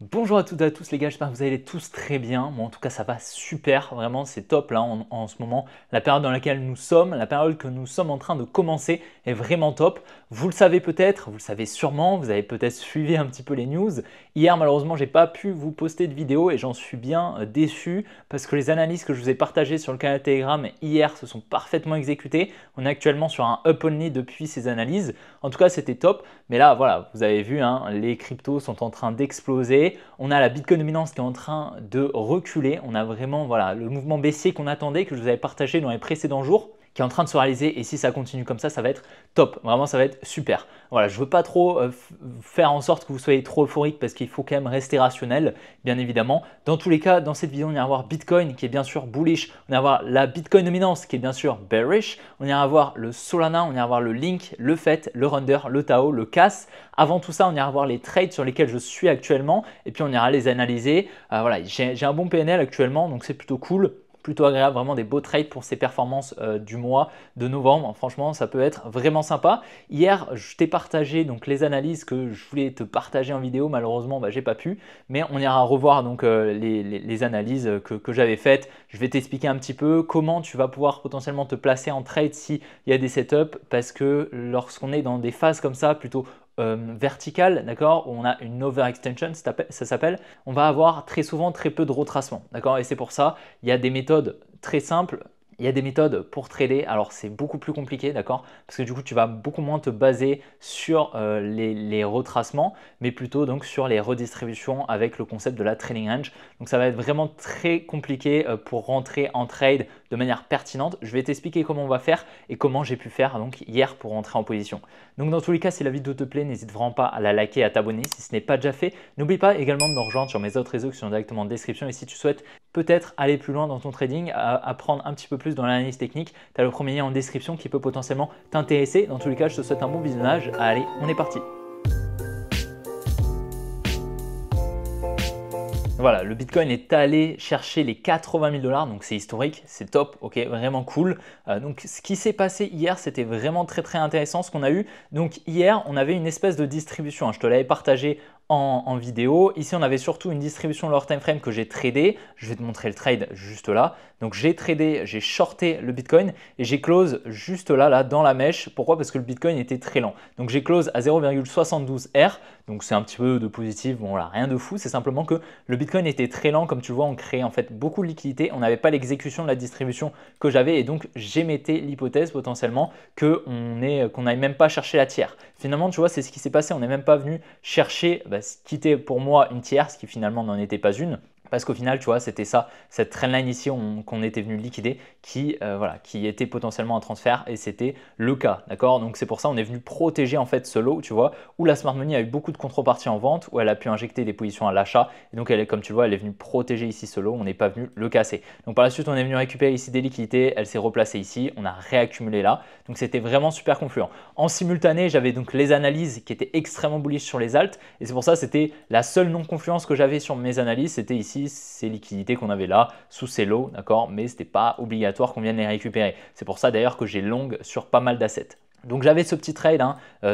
Bonjour à toutes et à tous les gars, j'espère que vous allez tous très bien. Moi en tout cas ça va super, vraiment c'est top là en ce moment. La période dans laquelle nous sommes, la période que nous sommes en train de commencer est vraiment top. Vous le savez peut-être, vous le savez sûrement, vous avez peut-être suivi un petit peu les news. Hier malheureusement j'ai pas pu vous poster de vidéo et j'en suis bien déçu parce que les analyses que je vous ai partagées sur le canal Telegram hier se sont parfaitement exécutées. On est actuellement sur un up only depuis ces analyses. En tout cas c'était top, mais là voilà, vous avez vu, hein, les cryptos sont en train d'exploser. On a la Bitcoin dominance qui est en train de reculer. On a vraiment voilà, le mouvement baissier qu'on attendait, que je vous avais partagé dans les précédents jours, qui est en train de se réaliser. Et si ça continue comme ça va être top. Vraiment, ça va être super. Voilà, je ne veux pas trop faire en sorte que vous soyez trop euphorique parce qu'il faut quand même rester rationnel, bien évidemment. Dans tous les cas, dans cette vidéo, on ira voir Bitcoin qui est bien sûr bullish. On ira voir la Bitcoin dominance qui est bien sûr bearish. On ira voir le Solana, on ira voir le Link, le FET, le Render, le Tao, le CAS. Avant tout ça, on ira voir les trades sur lesquels je suis actuellement et puis on ira les analyser. Voilà, j'ai un bon PNL actuellement, donc c'est plutôt cool. Plutôt agréable, vraiment des beaux trades pour ces performances du mois de novembre. Franchement, ça peut être vraiment sympa. Hier, je t'ai partagé donc les analyses que je voulais te partager en vidéo. Malheureusement, j'ai pas pu, mais on ira revoir donc les analyses que j'avais faites. Je vais t'expliquer un petit peu comment tu vas pouvoir potentiellement te placer en trade s'il y a des setups, parce que lorsqu'on est dans des phases comme ça, plutôt verticale, d'accord, où on a une overextension, ça s'appelle, on va avoir très souvent très peu de retracement, d'accord, et c'est pour ça, il y a des méthodes très simples. Il y a des méthodes pour trader, alors c'est beaucoup plus compliqué, d'accord, parce que du coup tu vas beaucoup moins te baser sur les retracements, mais plutôt donc sur les redistributions avec le concept de la trading range. Donc ça va être vraiment très compliqué pour rentrer en trade de manière pertinente. Je vais t'expliquer comment on va faire et comment j'ai pu faire donc hier pour rentrer en position. Donc dans tous les cas, si la vidéo te plaît, n'hésite vraiment pas à la liker et à t'abonner si ce n'est pas déjà fait. N'oublie pas également de me rejoindre sur mes autres réseaux qui sont directement en description. Et si tu souhaites peut-être aller plus loin dans ton trading, apprendre un petit peu plus dans l'analyse technique, tu as le premier lien en description qui peut potentiellement t'intéresser. Dans tous les cas, je te souhaite un bon visionnage. Allez, on est parti. Voilà, le Bitcoin est allé chercher les 80 000 $, donc c'est historique, c'est top, ok, vraiment cool. Donc ce qui s'est passé hier, c'était vraiment très intéressant ce qu'on a eu. Donc hier, on avait une espèce de distribution, hein, je te l'avais partagé en vidéo. Ici, on avait surtout une distribution lower time frame que j'ai tradé. Je vais te montrer le trade juste là. Donc j'ai tradé, j'ai shorté le Bitcoin et j'ai close juste là dans la mèche. Pourquoi? Parce que le Bitcoin était très lent. Donc j'ai close à 0,72 R. Donc c'est un petit peu de positif, bon voilà, rien de fou. C'est simplement que le Bitcoin était très lent. Comme tu le vois, on créait en fait beaucoup de liquidités. On n'avait pas l'exécution de la distribution que j'avais et donc j'émettais l'hypothèse potentiellement qu'on n'aille même pas chercher la tiers. Finalement, tu vois, c'est ce qui s'est passé. On n'est même pas venu chercher ce qui était pour moi une tierce, qui finalement n'en était pas une. Parce qu'au final, tu vois, c'était ça, cette trendline ici qu'on était venu liquider qui était potentiellement un transfert et c'était le cas, d'accord? Donc c'est pour ça on est venu protéger en fait ce lot, tu vois, où la smart money a eu beaucoup de contreparties en vente, où elle a pu injecter des positions à l'achat et donc comme tu vois, elle est venue protéger ici ce lot, on n'est pas venu le casser. Donc par la suite, on est venu récupérer ici des liquidités, elle s'est replacée ici, on a réaccumulé là, donc c'était vraiment super confluent. En simultané, j'avais donc les analyses qui étaient extrêmement bullish sur les alts et c'est pour ça c'était la seule non-confluence que j'avais sur mes analyses, c'était ici ces liquidités qu'on avait là sous ces lots, d'accord, mais ce n'était pas obligatoire qu'on vienne les récupérer. C'est pour ça d'ailleurs que j'ai long sur pas mal d'assets. Donc j'avais ce petit trade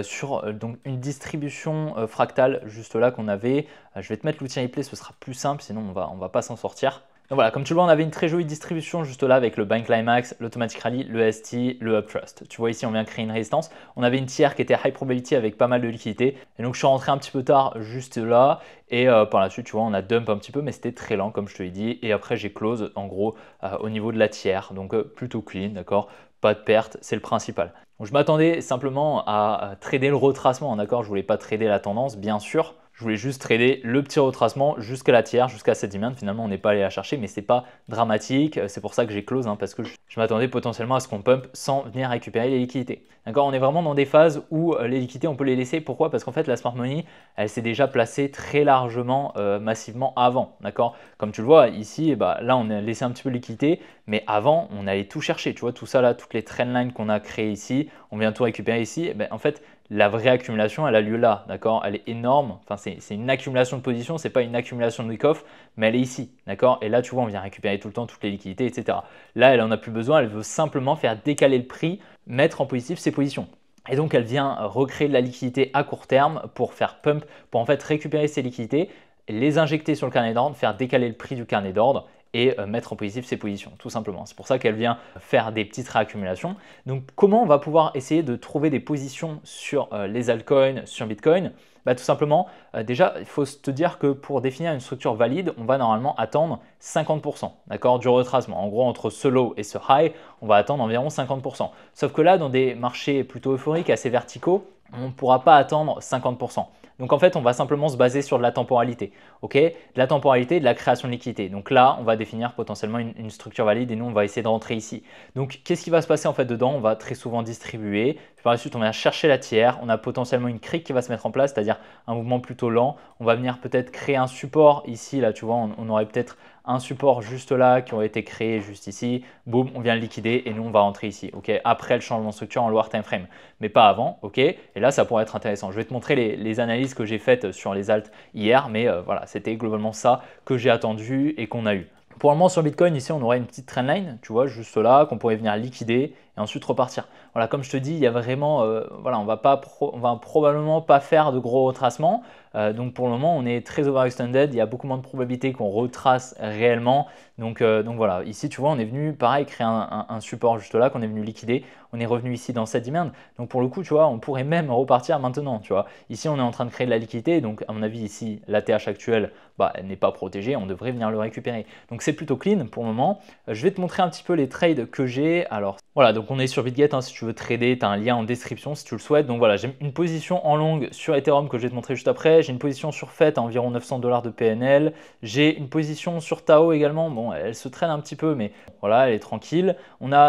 sur donc une distribution fractale juste là qu'on avait. Je vais te mettre l'outil replay, ce sera plus simple, sinon on va pas s'en sortir. Donc voilà, comme tu le vois, on avait une très jolie distribution juste là avec le Buy Climax, l'Automatic Rally, le ST, le Uptrust. Tu vois ici, on vient créer une résistance. On avait une tiers qui était high probability avec pas mal de liquidités. Et donc, je suis rentré un petit peu tard juste là. Et par la suite, tu vois, on a dump un petit peu, mais c'était très lent, comme je te l'ai dit. Et après, j'ai close en gros au niveau de la tiers. Donc, plutôt clean, d'accord? Pas de perte, c'est le principal. Donc, je m'attendais simplement à trader le retracement, d'accord? Je voulais pas trader la tendance, bien sûr. Je voulais juste trader le petit retracement jusqu'à la tiers, jusqu'à cette demand. Finalement, on n'est pas allé la chercher, mais ce n'est pas dramatique. C'est pour ça que j'ai close, parce que je m'attendais potentiellement à ce qu'on pump sans venir récupérer les liquidités. D'accord, on est vraiment dans des phases où les liquidités, on peut les laisser. Pourquoi? Parce qu'en fait, la smart money, elle s'est déjà placée très largement, massivement avant. D'accord, comme tu le vois ici, là, on a laissé un petit peu de liquidité, mais avant, on allait tout chercher. Tu vois, tout ça là, toutes les trendlines qu'on a créées ici, on vient tout récupérer ici. En fait, la vraie accumulation, elle a lieu là, d'accord? Elle est énorme. Enfin, c'est une accumulation de positions, c'est pas une accumulation de week-off, mais elle est ici, d'accord? Et là, tu vois, on vient récupérer tout le temps toutes les liquidités, etc. Là, elle en a plus besoin, elle veut simplement faire décaler le prix, mettre en positif ses positions. Et donc, elle vient recréer de la liquidité à court terme pour faire pump, pour en fait récupérer ses liquidités les injecter sur le carnet d'ordre, faire décaler le prix du carnet d'ordre et mettre en positif ses positions, tout simplement. C'est pour ça qu'elle vient faire des petites réaccumulations. Donc, comment on va pouvoir essayer de trouver des positions sur les altcoins, sur Bitcoin? Tout simplement, déjà, il faut te dire que pour définir une structure valide, on va normalement attendre 50% du retracement. En gros, entre ce low et ce high, on va attendre environ 50%. Sauf que là, dans des marchés plutôt euphoriques, assez verticaux, on ne pourra pas attendre 50%. Donc en fait, on va simplement se baser sur de la temporalité, de la temporalité et de la création de liquidité. Donc là, on va définir potentiellement une structure valide et nous, on va essayer de rentrer ici. Donc qu'est-ce qui va se passer en fait dedans? On va très souvent distribuer. Puis par la suite, on va chercher la tiers. On a potentiellement une crique qui va se mettre en place, c'est-à-dire un mouvement plutôt lent. On va venir peut-être créer un support ici. Là, tu vois, on aurait peut-être un support juste là qui aurait été créé juste ici. Boum, on vient le liquider et nous, on va rentrer ici. Après le changement de structure en lower time frame, mais pas avant. Et là, ça pourrait être intéressant. Je vais te montrer les analyses que j'ai faites sur les alts hier, mais voilà, c'était globalement ça que j'ai attendu et qu'on a eu. Pour le moment, sur Bitcoin, ici, on aurait une petite trendline, tu vois, juste là, qu'on pourrait venir liquider et ensuite repartir. Voilà, comme je te dis, il y a vraiment, voilà, on va probablement pas faire de gros retracements. Donc pour le moment, on est très overextended. Il y a beaucoup moins de probabilités qu'on retrace réellement. Donc voilà, ici, tu vois, on est venu, pareil, créer un support juste là qu'on est venu liquider. On est revenu ici dans cette demand. Donc pour le coup, tu vois, on pourrait même repartir maintenant, tu vois. Ici, on est en train de créer de la liquidité. Donc à mon avis, ici, l'ATH actuelle, elle n'est pas protégée. On devrait venir le récupérer. Donc c'est plutôt clean pour le moment. Je vais te montrer un petit peu les trades que j'ai. Alors voilà, donc on est sur BitGet. Si tu veux trader, tu as un lien en description si tu le souhaites. Donc voilà, j'ai une position en longue sur Ethereum que je vais te montrer juste après. J'ai une position sur FET à environ 900 $ de PNL. J'ai une position sur Tao également. Bon, elle se traîne un petit peu, mais voilà, elle est tranquille.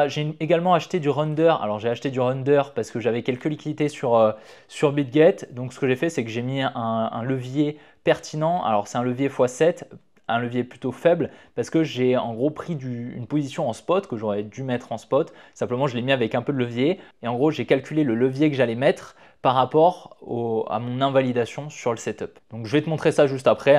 J'ai également acheté du Runder. Alors j'ai acheté du Runder parce que j'avais quelques liquidités sur BitGet. Donc ce que j'ai fait, c'est que j'ai mis un levier pertinent. Alors c'est un levier x7. Un levier plutôt faible parce que j'ai en gros pris une position en spot que j'aurais dû mettre en spot. Simplement, je l'ai mis avec un peu de levier et en gros, j'ai calculé le levier que j'allais mettre par rapport à mon invalidation sur le setup. Donc, je vais te montrer ça juste après,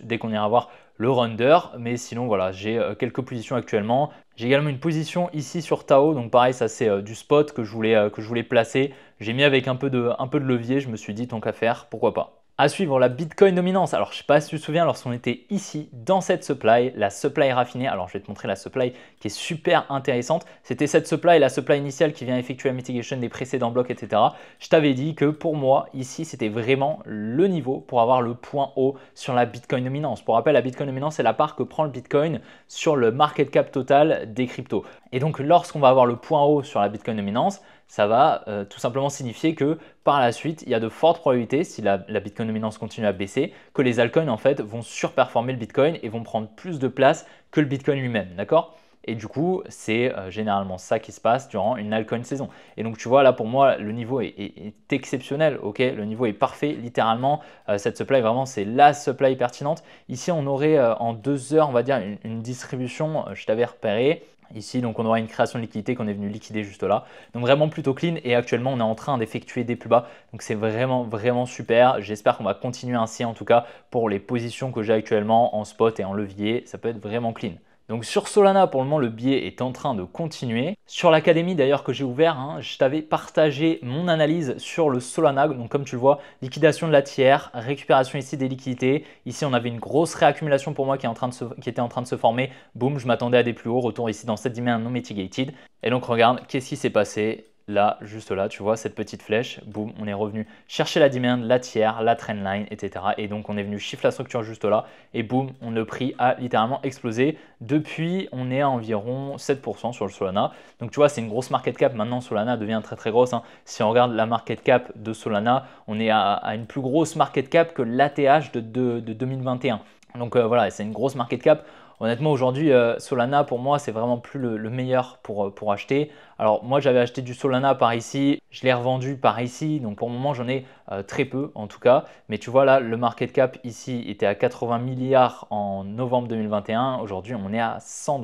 dès qu'on ira voir le Runder. Mais sinon, voilà, j'ai quelques positions actuellement. J'ai également une position ici sur Tao. Donc, pareil, ça c'est du spot que je voulais placer. J'ai mis avec un peu de levier. Je me suis dit, tant qu'à faire, pourquoi pas. À suivre, la Bitcoin dominance. Alors, je ne sais pas si tu te souviens, lorsqu'on était ici dans cette supply, la supply raffinée. Alors, je vais te montrer la supply qui est super intéressante. C'était cette supply, la supply initiale qui vient effectuer la mitigation des précédents blocs, etc. Je t'avais dit que pour moi, ici, c'était vraiment le niveau pour avoir le point haut sur la Bitcoin dominance. Pour rappel, la Bitcoin dominance, c'est la part que prend le Bitcoin sur le market cap total des cryptos. Et donc, lorsqu'on va avoir le point haut sur la Bitcoin dominance, ça va tout simplement signifier que par la suite, il y a de fortes probabilités, si la Bitcoin dominance continue à baisser, que les altcoins en fait vont surperformer le Bitcoin et vont prendre plus de place que le Bitcoin lui-même, d'accord? Et du coup, c'est généralement ça qui se passe durant une altcoin saison. Et donc, tu vois, là, pour moi, le niveau est exceptionnel, ok? Le niveau est parfait, littéralement. Cette supply, vraiment, c'est la supply pertinente. Ici, on aurait en 2 heures, on va dire, une distribution, je t'avais repéré. Ici, donc on aura une création de liquidité qu'on est venu liquider juste là. Donc vraiment plutôt clean et actuellement on est en train d'effectuer des plus bas. Donc c'est vraiment vraiment super. J'espère qu'on va continuer ainsi en tout cas pour les positions que j'ai actuellement en spot et en levier. Ça peut être vraiment clean. Donc sur Solana, pour le moment, le biais est en train de continuer. Sur l'académie d'ailleurs que j'ai ouvert, je t'avais partagé mon analyse sur le Solana. Donc comme tu le vois, liquidation de la tiers, récupération ici des liquidités. Ici, on avait une grosse réaccumulation pour moi qui était en train de se former. Boum, je m'attendais à des plus hauts. Retour ici dans cette dimension non mitigated. Et donc regarde, qu'est-ce qui s'est passé? Là, juste là, tu vois cette petite flèche, boum, on est revenu chercher la demand, la tiers, la trendline, etc. Et donc, on est venu shift la structure juste là et boum, le prix a littéralement explosé. Depuis, on est à environ 7% sur le Solana. Donc, tu vois, c'est une grosse market cap. Maintenant, Solana devient très, très grosse. Si on regarde la market cap de Solana, on est à une plus grosse market cap que l'ATH de 2021. Donc, voilà, c'est une grosse market cap. Honnêtement, aujourd'hui, Solana, pour moi, c'est vraiment plus le meilleur pour acheter. Alors, moi, j'avais acheté du Solana par ici. Je l'ai revendu par ici. Donc, pour le moment, j'en ai très peu, en tout cas. Mais tu vois, là, le market cap ici était à 80 milliards en novembre 2021. Aujourd'hui, on est à 100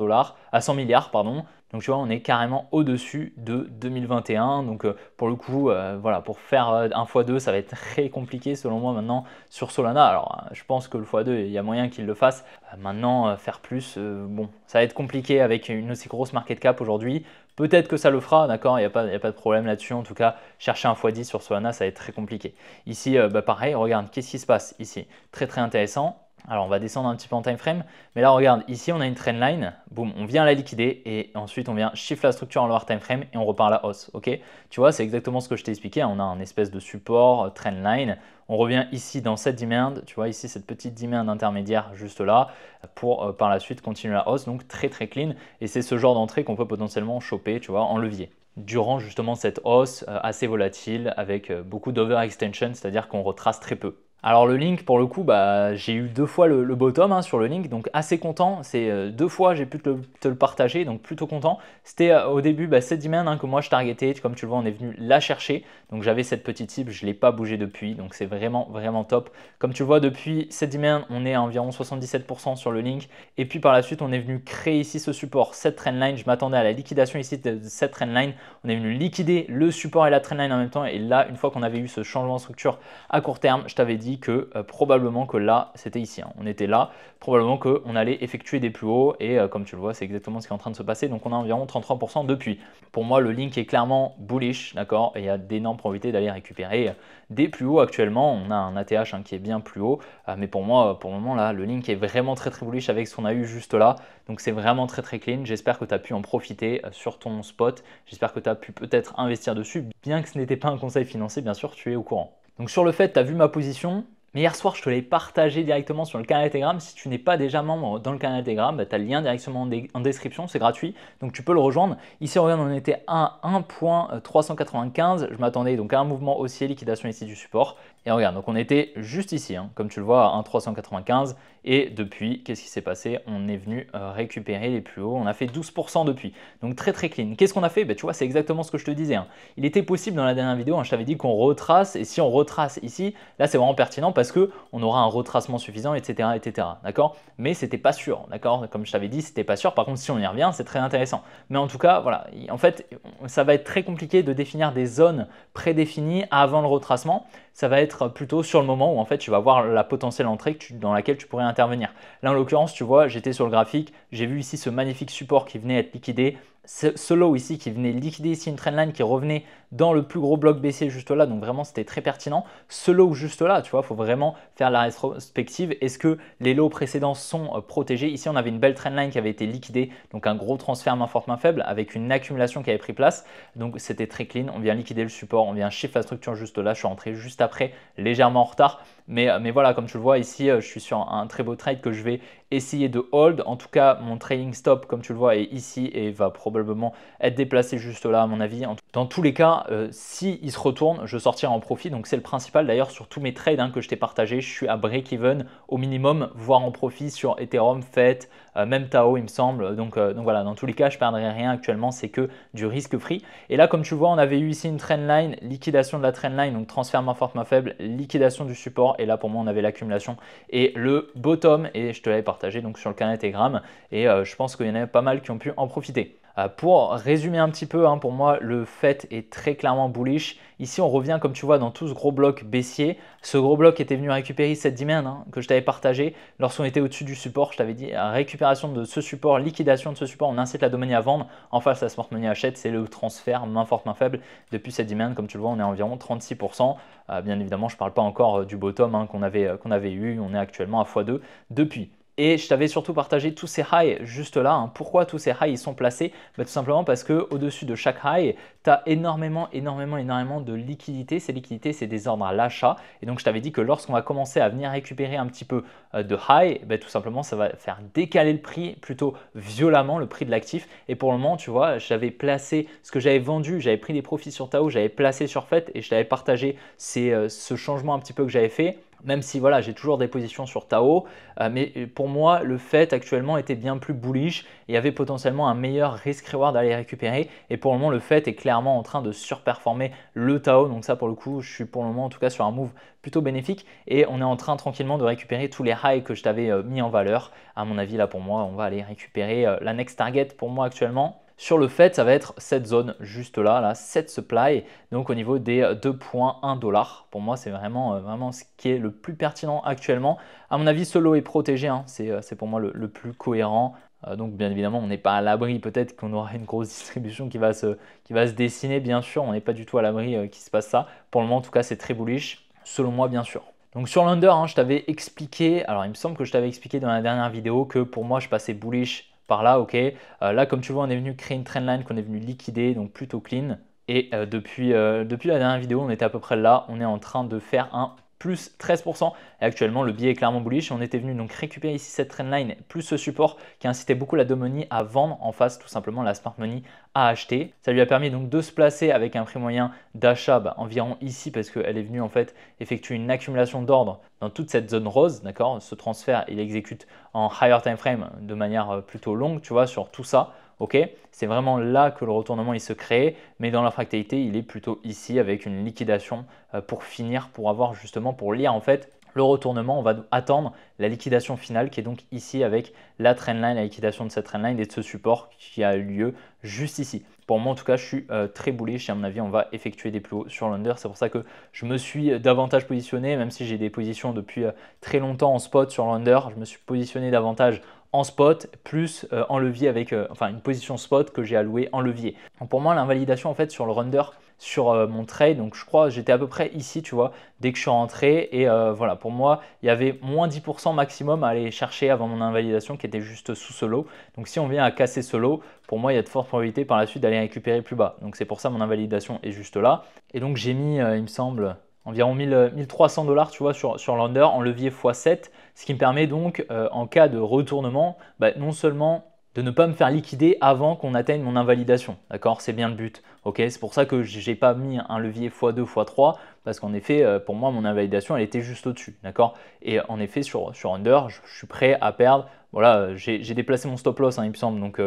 milliards, pardon. Donc, tu vois, on est carrément au-dessus de 2021. Donc, pour le coup, voilà, pour faire un x2, ça va être très compliqué selon moi maintenant sur Solana. Alors, je pense que le x2, il y a moyen qu'il le fasse. Maintenant, faire plus, bon, ça va être compliqué avec une aussi grosse market cap aujourd'hui. Peut-être que ça le fera, d'accord, il n'y a pas de problème là-dessus. En tout cas, chercher un x10 sur Solana, ça va être très compliqué. Ici, pareil, regarde, qu'est-ce qui se passe ici? Très, très intéressant. Alors, on va descendre un petit peu en time frame, mais là, regarde, ici, on a une trendline, boum, on vient la liquider et ensuite, on vient shift la structure en lower time frame et on repart à la hausse, ok? Tu vois, c'est exactement ce que je t'ai expliqué, hein. On a un espèce de support, trendline, on revient ici dans cette demand, tu vois, ici, cette petite demand intermédiaire juste là, pour par la suite continuer la hausse, donc très très clean, et c'est ce genre d'entrée qu'on peut potentiellement choper, tu vois, en levier durant justement cette hausse assez volatile avec beaucoup d'overextension, c'est-à-dire qu'on retrace très peu. Alors le link pour le coup, bah, j'ai eu 2 fois le bottom hein, sur le link, donc assez content. C'est 2 fois j'ai pu te le partager, donc plutôt content. C'était au début cette demand hein, que moi je targetais, comme tu le vois on est venu la chercher. Donc j'avais cette petite cible, je ne l'ai pas bougé depuis, donc c'est vraiment vraiment top. Comme tu le vois depuis cette demand, on est à environ 77% sur le link. Et puis par la suite on est venu créer ici ce support, cette trendline. Je m'attendais à la liquidation ici de cette trendline. On est venu liquider le support et la trendline en même temps. Et là, une fois qu'on avait eu ce changement de structure à court terme, je t'avais dit que probablement que là, c'était ici, hein, on était là, probablement qu'on allait effectuer des plus hauts et comme tu le vois, c'est exactement ce qui est en train de se passer. Donc on a environ 33% depuis. Pour moi, le link est clairement bullish, d'accord, et il y a d'énormes probabilités d'aller récupérer des plus hauts actuellement. On a un ATH hein, qui est bien plus haut, mais pour moi, pour le moment, là, le link est vraiment très très bullish avec ce qu'on a eu juste là. Donc c'est vraiment très très clean. J'espère que tu as pu en profiter sur ton spot. J'espère que tu as pu peut-être investir dessus, bien que ce n'était pas un conseil financier, bien sûr, tu es au courant. Donc sur le fait, tu as vu ma position, mais hier soir, je te l'ai partagé directement sur le canal Telegram. Si tu n'es pas déjà membre dans le canal Telegram, tu as le lien directement en description, c'est gratuit, donc tu peux le rejoindre. Ici, regarde, on était à 1.395. Je m'attendais donc à un mouvement haussier, liquidation ici du support. Et regarde, donc on était juste ici, hein, comme tu le vois, à 1.395. Et depuis, qu'est-ce qui s'est passé? On est venu récupérer les plus hauts. On a fait 12% depuis. Donc très très clean. Qu'est-ce qu'on a fait? Tu vois, c'est exactement ce que je te disais, hein. Il était possible dans la dernière vidéo, hein, je t'avais dit qu'on retrace. Et si on retrace ici, là c'est vraiment pertinent parce qu'on aura un retracement suffisant, etc. etc. D'accord? Mais c'était pas sûr. D'accord? Comme je t'avais dit, c'était pas sûr. Par contre, si on y revient, c'est très intéressant. Mais en tout cas, voilà. En fait, ça va être très compliqué de définir des zones prédéfinies avant le retracement. Ça va être plutôt sur le moment où en fait tu vas voir la potentielle entrée dans laquelle tu pourrais intervenir. Là en l'occurrence, tu vois, j'étais sur le graphique, j'ai vu ici ce magnifique support qui venait être liquidé, ce low ici qui venait liquider ici une trendline qui revenait dans le plus gros bloc baissier juste là, donc vraiment c'était très pertinent. Ce low juste là, tu vois, il faut vraiment faire la rétrospective. Est-ce que les lows précédents sont protégés? Ici on avait une belle trendline qui avait été liquidée, donc un gros transfert main forte main faible avec une accumulation qui avait pris place, donc c'était très clean. On vient liquider le support, on vient shift la structure juste là, je suis rentré juste après, légèrement en retard. Mais voilà, comme tu le vois ici, je suis sur un très beau trade que je vais essayer de hold. En tout cas, mon trading stop, comme tu le vois, est ici et va probablement être déplacé juste là, à mon avis. Dans tous les cas, s'il se retourne, je sortirai en profit. Donc c'est le principal. D'ailleurs, sur tous mes trades hein, que je t'ai partagé, je suis à break-even au minimum, voire en profit sur Ethereum, FET, même Tao, il me semble. Donc voilà, dans tous les cas, je ne perdrai rien actuellement. C'est que du risque free. Et là, comme tu le vois, on avait eu ici une trendline, liquidation de la trendline, donc transfert main forte, main faible, liquidation du support. Et là, pour moi, on avait l'accumulation et le bottom. Et je te l'avais partagé donc sur le canal Telegram. Et je pense qu'il y en avait pas mal qui ont pu en profiter. Pour résumer un petit peu, hein, pour moi, le FET est très clairement bullish. Ici, on revient, comme tu vois, dans tout ce gros bloc baissier. Ce gros bloc était venu récupérer cette demand hein, que je t'avais partagé lorsqu'on était au-dessus du support. Je t'avais dit, récupération de ce support, liquidation de ce support, on incite la domaine à vendre. En face, la smart money achète, c'est le transfert main forte, main faible. Depuis cette demand, comme tu le vois, on est à environ 36%. Bien évidemment, je ne parle pas encore du bottom hein, qu'on avait eu. On est actuellement à x2 depuis. Et je t'avais surtout partagé tous ces highs juste là. Hein. Pourquoi tous ces highs ils sont placés? Tout simplement parce qu'au-dessus de chaque high, tu as énormément de liquidités. Ces liquidités, c'est des ordres à l'achat. Et donc, je t'avais dit que lorsqu'on va commencer à venir récupérer un petit peu de high, tout simplement, ça va faire décaler le prix plutôt violemment, le prix de l'actif. Et pour le moment, tu vois, j'avais placé ce que j'avais vendu, j'avais pris des profits sur Tao, j'avais placé sur FET et je t'avais partagé ce changement un petit peu que j'avais fait. Même si voilà, j'ai toujours des positions sur Tao, mais pour moi, le FET actuellement était bien plus bullish et avait potentiellement un meilleur risk-reward à aller récupérer. Et pour le moment, le FET est clairement en train de surperformer le Tao. Donc ça, pour le coup, je suis pour le moment en tout cas sur un move plutôt bénéfique. Et on est en train tranquillement de récupérer tous les highs que je t'avais mis en valeur. À mon avis, là pour moi, on va aller récupérer la next target pour moi actuellement. Sur le FET, ça va être cette zone juste là, cette supply, donc au niveau des 2,1 $. Pour moi, c'est vraiment ce qui est le plus pertinent actuellement. À mon avis, ce lot est protégé, hein. C'est pour moi le plus cohérent. Donc bien évidemment, on n'est pas à l'abri, peut-être qu'on aura une grosse distribution qui va se dessiner, bien sûr. On n'est pas du tout à l'abri qu'il se passe ça. Pour le moment, en tout cas, c'est très bullish, selon moi, bien sûr. Donc sur l'under, hein, je t'avais expliqué, alors il me semble que je t'avais expliqué dans la dernière vidéo que pour moi je passais bullish par là, ok. Là comme tu vois on est venu créer une trendline qu'on est venu liquider, donc plutôt clean. Et depuis la dernière vidéo on était à peu près là, on est en train de faire un plus 13%. Et actuellement le billet est clairement bullish. On était venu donc récupérer ici cette trendline plus ce support qui incitait beaucoup la dumb money à vendre en face, tout simplement la smart money à acheter. Ça lui a permis donc de se placer avec un prix moyen d'achat environ ici parce qu'elle est venue en fait effectuer une accumulation d'ordre dans toute cette zone rose, d'accord. Ce transfert il exécute en higher time frame de manière plutôt longue, tu vois, sur tout ça. Ok, c'est vraiment là que le retournement il se crée, mais dans la fractalité il est plutôt ici avec une liquidation pour finir, pour avoir justement, pour lire en fait le retournement. On va attendre la liquidation finale qui est donc ici avec la trendline, la liquidation de cette trendline et de ce support qui a eu lieu juste ici. Pour moi en tout cas je suis très bullish et à mon avis on va effectuer des plus hauts sur l'under. C'est pour ça que je me suis davantage positionné, même si j'ai des positions depuis très longtemps en spot sur l'under, je me suis positionné davantage en spot plus en levier avec enfin une position spot que j'ai allouée en levier. Donc pour moi l'invalidation en fait sur le render sur mon trade, donc je crois j'étais à peu près ici, tu vois, dès que je suis rentré et voilà, pour moi il y avait moins 10% maximum à aller chercher avant mon invalidation qui était juste sous ce lot. Donc si on vient à casser ce lot, pour moi il y a de fortes probabilités par la suite d'aller récupérer plus bas. Donc c'est pour ça mon invalidation est juste là. Et donc j'ai mis il me semble environ 1300 $, tu vois, sur l'under en levier x7, ce qui me permet donc en cas de retournement, non seulement de ne pas me faire liquider avant qu'on atteigne mon invalidation, d'accord, c'est bien le but, ok, c'est pour ça que j'ai pas mis un levier x2, x3, parce qu'en effet, pour moi, mon invalidation, elle était juste au-dessus, d'accord, et en effet, sur under, je suis prêt à perdre. Voilà, j'ai déplacé mon stop loss, hein, il me semble, donc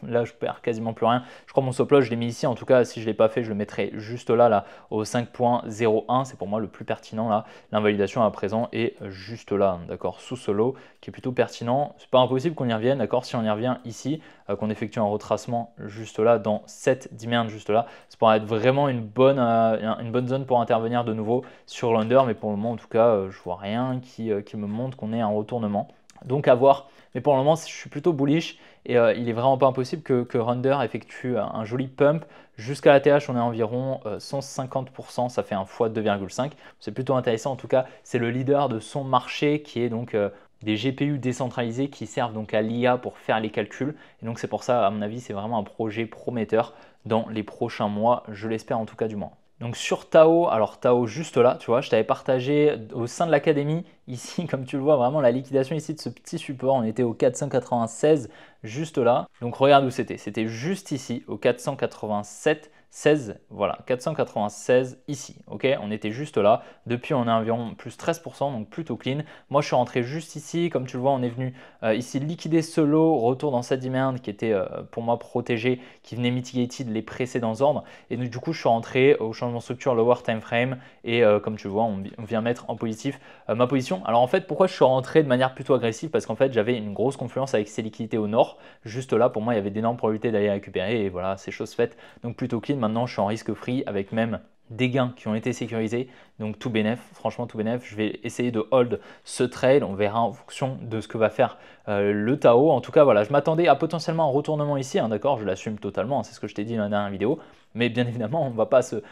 là, je perds quasiment plus rien. Je crois que mon stop loss, je l'ai mis ici. En tout cas, si je ne l'ai pas fait, je le mettrai juste là au 5.01. C'est pour moi le plus pertinent là. L'invalidation à présent est juste là, d'accord, sous ce lot, qui est plutôt pertinent. C'est pas impossible qu'on y revienne, d'accord, si on y revient ici, qu'on effectue un retracement juste là, dans cette dimension juste là, ça pourrait être vraiment une bonne zone pour intervenir de nouveau sur l'under. Mais pour le moment, en tout cas, je vois rien qui me montre qu'on ait un retournement. Donc à voir. Mais pour le moment, je suis plutôt bullish et il est vraiment pas impossible que Render effectue un joli pump. Jusqu'à la TH, on est à environ 150%, ça fait un x 2,5. C'est plutôt intéressant. En tout cas, c'est le leader de son marché qui est donc des GPU décentralisés qui servent donc à l'IA pour faire les calculs. Et donc c'est pour ça, à mon avis, c'est vraiment un projet prometteur dans les prochains mois. Je l'espère en tout cas du moins. Donc sur Tao, alors Tao juste là, tu vois, je t'avais partagé au sein de l'académie, ici comme tu le vois, vraiment la liquidation ici de ce petit support, on était au 496 juste là. Donc regarde où c'était juste ici au 487. 16, voilà, 496 ici, ok, on était juste là, depuis on est environ plus 13%, donc plutôt clean. Moi je suis rentré juste ici, comme tu le vois, on est venu ici liquider ce lot, retour dans cette demand qui était pour moi protégé, qui venait mitigated les précédents ordres, et donc, du coup je suis rentré au changement de structure lower time frame, et comme tu le vois, on vient mettre en positif ma position. Alors en fait, pourquoi je suis rentré de manière plutôt agressive? Parce qu'en fait j'avais une grosse confluence avec ces liquidités au nord, juste là, pour moi il y avait d'énormes probabilités d'aller récupérer, et voilà, c'est chose faite, donc plutôt clean. Maintenant, je suis en risque free avec même des gains qui ont été sécurisés. Donc tout bénef, franchement tout bénef. Je vais essayer de hold ce trade. On verra en fonction de ce que va faire le Tao. En tout cas, voilà, je m'attendais à potentiellement un retournement ici. Hein, d'accord, je l'assume totalement. Hein, c'est ce que je t'ai dit dans la dernière vidéo. Mais bien évidemment, on ne va pas se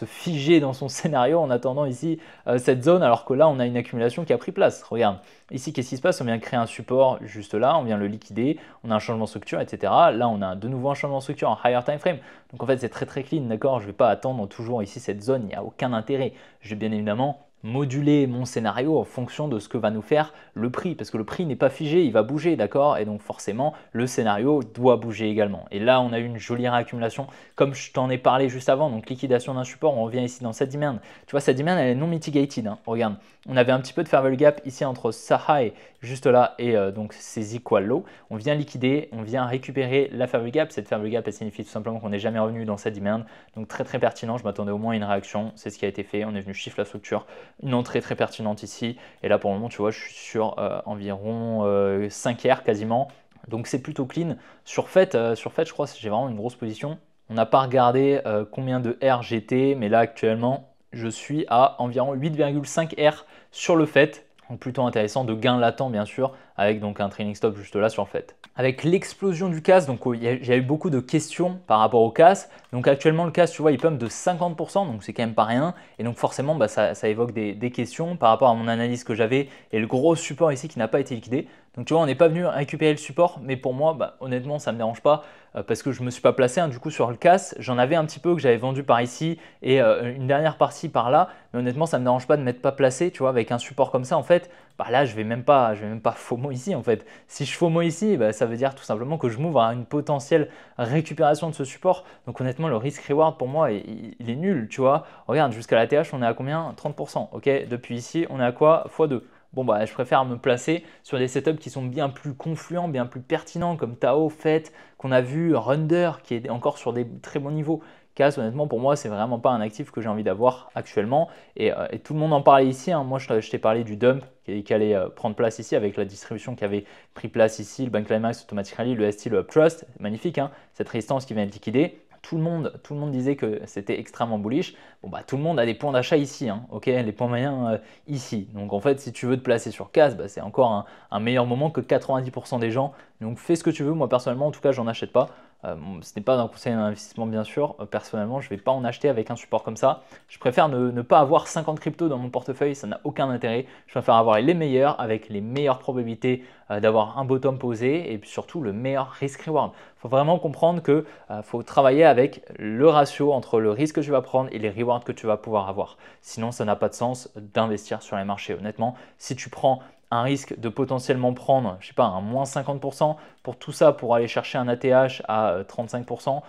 figer dans son scénario en attendant ici cette zone, alors que là, on a une accumulation qui a pris place. Regarde, ici, qu'est-ce qui se passe? On vient créer un support juste là, on vient le liquider, on a un changement de structure, etc. Là, on a de nouveau un changement de structure en higher time frame. Donc en fait, c'est très clean, d'accord? Je ne vais pas attendre toujours ici cette zone, il n'y a aucun intérêt. Je vais bien évidemment moduler mon scénario en fonction de ce que va nous faire le prix, parce que le prix n'est pas figé, il va bouger, d'accord, et donc forcément le scénario doit bouger également. Et là on a eu une jolie réaccumulation comme je t'en ai parlé juste avant, donc liquidation d'un support. On revient ici dans cette demand, tu vois, cette demand elle est non mitigated, hein. Regarde, on avait un petit peu de fair value gap ici entre sa high juste là et donc ces equal low. On vient liquider, on vient récupérer la fair value gap. Cette fair value gap elle signifie tout simplement qu'on n'est jamais revenu dans cette demand, donc très pertinent. Je m'attendais au moins à une réaction, c'est ce qui a été fait. On est venu shift la structure, une entrée très pertinente ici, et là pour le moment tu vois je suis sur environ 5 R quasiment, donc c'est plutôt clean. Sur fait je crois que j'ai vraiment une grosse position. On n'a pas regardé combien de R j'étais, mais là actuellement je suis à environ 8,5 R sur le fait. Donc plutôt intéressant, de gain latent bien sûr, avec donc un trailing stop juste là sur le fait. Avec l'explosion du CAS, donc j'ai eu beaucoup de questions par rapport au CAS. Donc actuellement le CAS, tu vois, il pump de 50%, donc c'est quand même pas rien. Et donc forcément, bah, ça évoque des questions par rapport à mon analyse que j'avais et le gros support ici qui n'a pas été liquidé. Donc tu vois, on n'est pas venu récupérer le support, mais pour moi, bah, honnêtement, ça ne me dérange pas parce que je ne me suis pas placé du coup sur le CAS. J'en avais un petit peu que j'avais vendu par ici et une dernière partie par là. Mais honnêtement, ça ne me dérange pas de ne m'être pas placé, tu vois, avec un support comme ça. En fait, bah là, je vais même pas FOMO ici en fait. Si je FOMO ici, bah, ça veut dire tout simplement que je m'ouvre à une potentielle récupération de ce support. Donc honnêtement, le risk-reward pour moi, il est nul, tu vois. Regarde, jusqu'à la TH, on est à combien? 30%, ok. Depuis ici, on est à quoi? x2. Bon, bah, je préfère me placer sur des setups qui sont bien plus confluents, bien plus pertinents, comme Tao, FET, qu'on a vu, Runder, qui est encore sur des très bons niveaux. CAS, honnêtement, pour moi, c'est vraiment pas un actif que j'ai envie d'avoir actuellement. Et tout le monde en parlait ici, hein. Moi, je t'ai parlé du dump qui allait prendre place ici avec la distribution qui avait pris place ici, le Bank Climax, Automatic Rally, le ST, le Uptrust. Magnifique, hein, cette résistance qui vient de liquider. Tout le monde disait que c'était extrêmement bullish. Bon, bah, tout le monde a des points d'achat ici, hein, ok, les points moyens ici. Donc en fait, si tu veux te placer sur CAS, bah, c'est encore un meilleur moment que 90% des gens. Donc fais ce que tu veux. Moi personnellement, en tout cas, j'en achète pas. Ce n'est pas un conseil d'investissement bien sûr. Personnellement, je ne vais pas en acheter avec un support comme ça. Je préfère ne pas avoir 50 cryptos dans mon portefeuille, ça n'a aucun intérêt. Je préfère avoir les meilleurs avec les meilleures probabilités d'avoir un bottom posé et puis surtout le meilleur risk-reward. Il faut vraiment comprendre qu'il faut travailler avec le ratio entre le risque que tu vas prendre et les rewards que tu vas pouvoir avoir. Sinon, ça n'a pas de sens d'investir sur les marchés. Honnêtement, si tu prends un risque de potentiellement prendre, je sais pas, un moins 50% pour tout ça, pour aller chercher un ATH à 35%,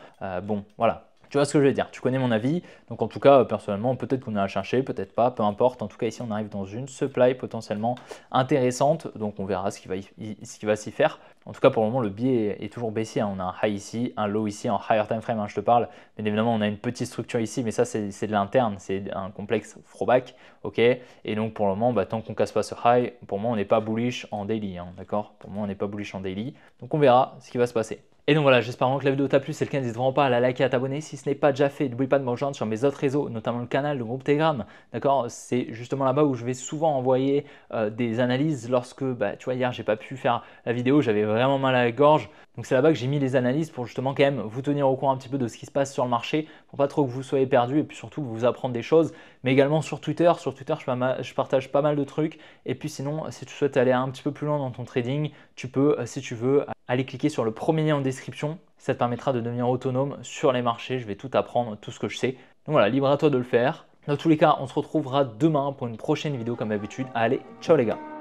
bon, voilà. Tu vois ce que je veux dire, tu connais mon avis, donc en tout cas, personnellement, peut-être qu'on est à chercher, peut-être pas, peu importe. En tout cas, ici, on arrive dans une supply potentiellement intéressante, donc on verra ce qui va s'y faire. En tout cas, pour le moment, le biais est toujours baissier, hein. On a un high ici, un low ici, en higher time frame, hein, je te parle. Bien évidemment, on a une petite structure ici, mais ça, c'est de l'interne, c'est un complexe throwback, ok. Et donc, pour le moment, bah, tant qu'on casse pas ce high, pour moi, on n'est pas bullish en daily, hein, d'accord. Pour moi, on n'est pas bullish en daily, donc on verra ce qui va se passer. Et donc voilà, j'espère vraiment que la vidéo t'a plu. Si c'est le cas, n'hésite vraiment pas à la liker et à t'abonner. Si ce n'est pas déjà fait, n'oublie pas de me rejoindre sur mes autres réseaux, notamment le canal, le groupe Telegram. D'accord, c'est justement là-bas où je vais souvent envoyer des analyses lorsque, bah, tu vois, hier, j'ai pas pu faire la vidéo, j'avais vraiment mal à la gorge. Donc c'est là-bas que j'ai mis les analyses pour justement quand même vous tenir au courant un petit peu de ce qui se passe sur le marché, pour pas trop que vous soyez perdus et puis surtout vous apprendre des choses. Mais également sur Twitter. Sur Twitter, je partage pas mal de trucs. Et puis sinon, si tu souhaites aller un petit peu plus loin dans ton trading, tu peux, si tu veux, aller cliquer sur le premier lien en description. Ça te permettra de devenir autonome sur les marchés. Je vais tout apprendre, tout ce que je sais. Donc voilà, libre à toi de le faire. Dans tous les cas, on se retrouvera demain pour une prochaine vidéo comme d'habitude. Allez, ciao les gars!